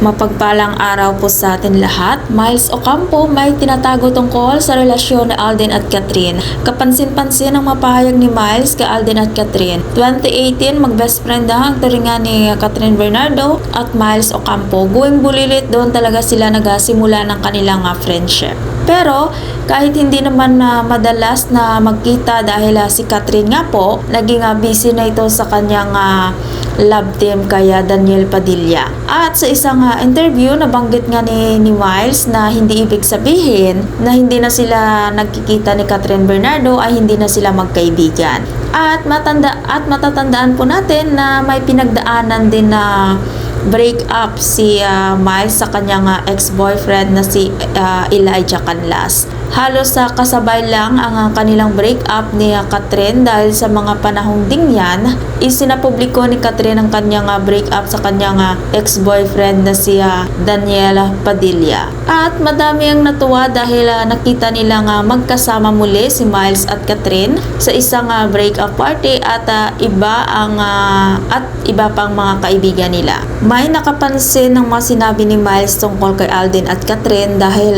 Mapagpalang araw po sa atin lahat. Miles Ocampo may tinatago tungkol sa relasyon ni Alden at Catherine. Kapansin-pansin ang mapahayag ni Miles kay Alden at Catherine. 2018, mag-best friend na ang turingan ni Catherine Bernardo at Miles Ocampo. Going bulilit, doon talaga sila nagasimula ng kanilang friendship. Pero kahit hindi naman madalas na magkita dahil si Catherine nga po, naging busy na ito sa kanyang love team kaya Daniel Padilla. At sa isang interview, nabanggit nga ni Miles na hindi ibig sabihin na hindi na sila nagkikita ni Catherine Bernardo ay hindi na sila magkaibigan. At matatandaan po natin na may pinagdaanan din na break up si Miles sa kanyang ex-boyfriend na si Elijah Canlas. Halos kasabay lang ang kanilang break up ni Catherine dahil sa mga panahong ding yan, isinapubliko ni Catherine ang kanyang break up sa kanyang ex-boyfriend na si Daniel Padilla. At madami ang natuwa dahil nakita nilang magkasama muli si Miles at Catherine sa isang break up party at iba pang mga kaibigan nila. May nakapansin ng mga sinabi ni Miles tungkol kay Alden at Catherine dahil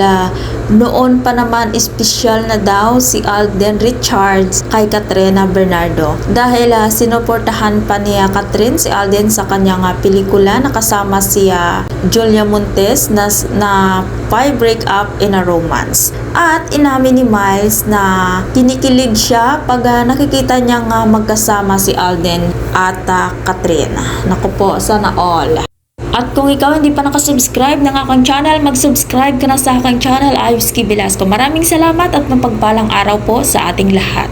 noon pa naman espesyal na daw si Alden Richards kay Catherine Bernardo dahil sinuportahan pa ni Catherine si Alden sa kanyang pelikula na kasama si Julia Montes na Five Break Up in a Romance. At inamin ni Miles na kinikilig siya pag nakikita niyang magkasama si Alden at Catherine. Naku po, sana all. At kung ikaw hindi pa nakasubscribe ng aking channel, mag-subscribe ka na sa aking channel, Ayuski Velasco. Maraming salamat at mapagpalang araw po sa ating lahat.